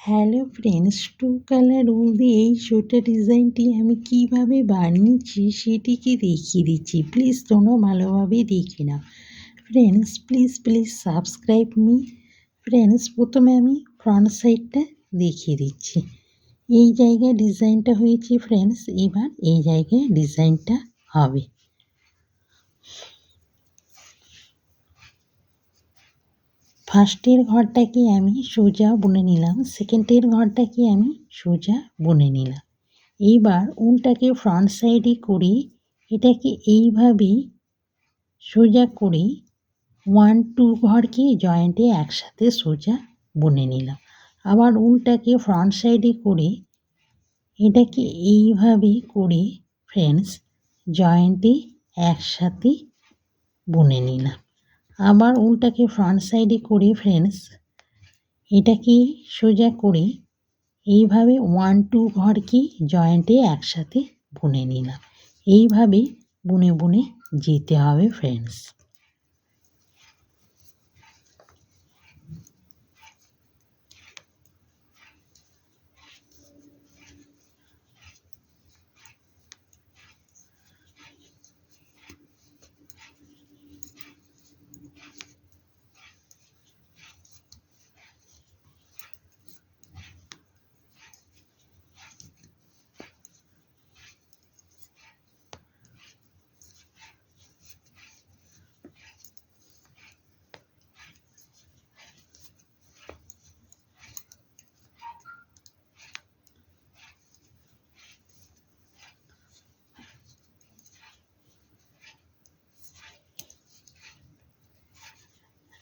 Hello friends, two colour উল দিয়ে এই sweater ডিজাইনটি আমি কিভাবে বানিয়েছি সেটিকে দেখিয়ে দিচ্ছি। প্লিজ তোমরা ভালোভাবে দেখে নাও। Friends, please subscribe me. Friends, প্রথমে আমি ফ্রন্ট সাইডটা দেখিয়ে দিচ্ছি। এই জায়গায় ডিজাইনটা হয়েছে ফ্রেন্ডস, এবার এই জায়গায় ডিজাইনটা হবে। ফার্স্টের ঘরটাকে আমি সোজা বুনে নিলাম, সেকেন্ডের ঘরটাকে আমি সোজা বুনে নিলাম। এইবার উলটাকে ফ্রন্ট সাইডে করে এটাকে এইভাবেই সোজা করে 1-2 ঘরকে জয়েন্টে একসাথে সোজা বুনে নিলাম। আবার উলটাকে ফ্রন্ট সাইডে করে এটাকে এইভাবে করে ফ্রেন্ডস জয়েন্টে একসাথে বুনে নিলাম। আবার উলটাকে ফ্রন্ট সাইডে করে ফ্রেন্ডস এটাকে সোজা করে এইভাবে 1-2 ঘরকে জয়েন্টে একসাথে বুনে নিলাম। এইভাবে বুনে বুনে যেতে হবে ফ্রেন্ডস।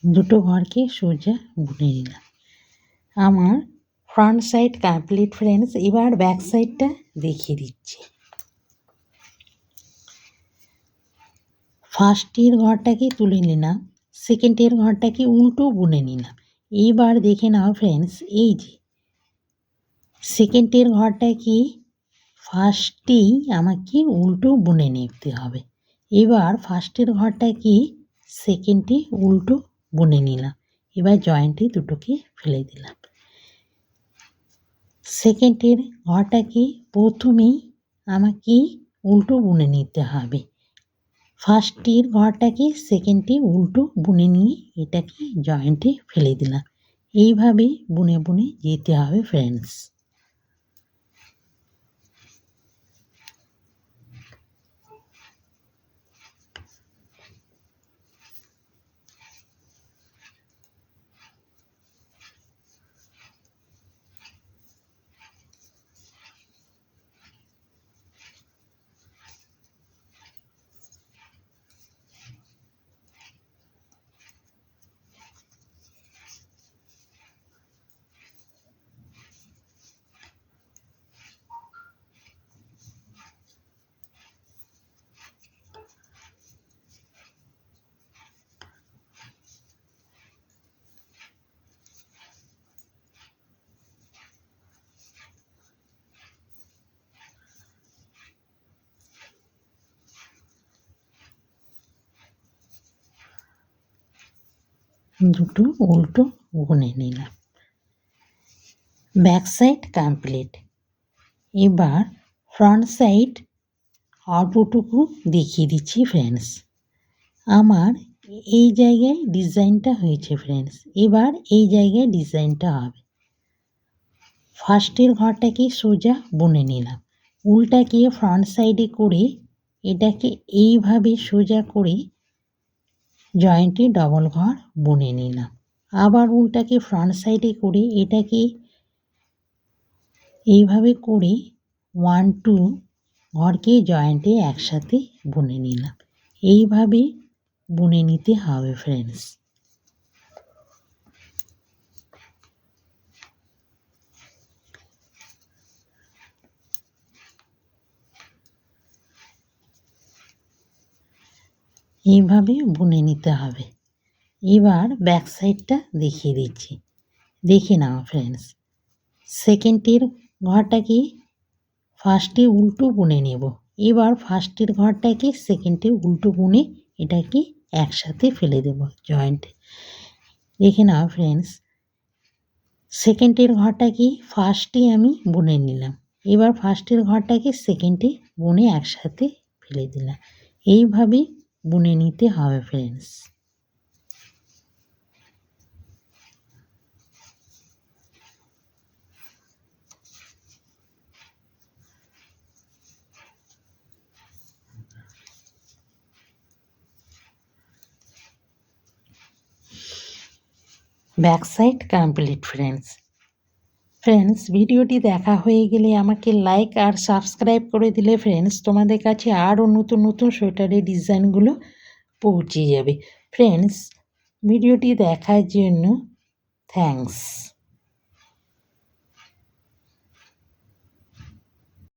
দুটো ঘরকে সোজা বুনে নিলাম। আমার ফ্রন্ট সাইড কমপ্লিট ফ্রেন্ডস। এবার ব্যাক সাইডটা দেখিয়ে দিচ্ছি। ফার্স্টের ঘরটাকে তুলে নিলাম, সেকেন্ডের ঘরটাকে উল্টো বুনে নিলাম। এইবার দেখে নাও ফ্রেন্ডস, এই যে সেকেন্ডের ঘরটাকে ফার্স্টেই আমাকে উল্টো বুনে নিতে হবে। এবার ফার্স্টের ঘরটাকে সেকেন্ডে উল্টো বুনে নিলাম। এবার জয়েন্টে দুটোকে ফেলে দিলাম। সেকেন্ডের ঘরটাকে প্রথমেই আমাকে উল্টো বুনে নিতে হবে। ফার্স্টের ঘরটাকে সেকেন্ডে উল্টো বুনে নিয়ে এটাকে জয়েন্টে ফেলে দিলাম। এইভাবে বুনে বুনে যেতে হবে ফ্রেন্ডস। দুটো উল্টো বুনে নিলাম। Back side complete. এবার ফ্রন্ট সাইড অল্পটুকু দেখিয়ে দিচ্ছি ফ্রেন্ডস। আমার এই জায়গায় ডিজাইনটা হয়েছে ফ্রেন্ডস। এবার এই জায়গায় ডিজাইনটা হবে। ফার্স্টের ঘরটাকে সোজা বুনে নিলাম, উলটাকে ফ্রন্ট সাইডে করে এটাকে এইভাবে সোজা করে জয়েন্টে ডবল ঘর বুনে নিলাম। আবার উলটাকে ফ্রন্ট সাইডে করে এটাকে এইভাবে করে 1-2 ঘরকে জয়েন্টে একসাথে বুনে নিলাম। এইভাবে বুনে নিতে হবে ফ্রেন্ডস। এইভাবে বুনে নিতে হবে। এবার ব্যাক সাইডটা দেখিয়ে দিচ্ছি, দেখে নাও ফ্রেন্ডস। সেকেন্ডের ঘরটাকে ফার্স্টে উল্টো বুনে নেব। এবার ফার্স্টের ঘরটাকে সেকেন্ডে উল্টো বুনে এটাকে একসাথে ফেলে দেব জয়েন্টে। দেখে নাও ফ্রেন্ডস, সেকেন্ডের ঘরটাকে ফার্স্টে আমি বুনে নিলাম। এবার ফার্স্টের ঘরটাকে সেকেন্ডে বুনে একসাথে ফেলে দিলাম। এইভাবে বুনে নিতে হবে friends. Back side complete friends. Friends ভিডিওটি দেখা হয়ে গেলে আমাকে লাইক আর সাবস্ক্রাইব করে দিলে ফ্রেন্ডস তোমাদের কাছে আরও নতুন নতুন সোয়েটারের ডিজাইনগুলো পৌঁছে যাবে। ফ্রেন্ডস ভিডিওটি দেখার জন্য থ্যাঙ্কস।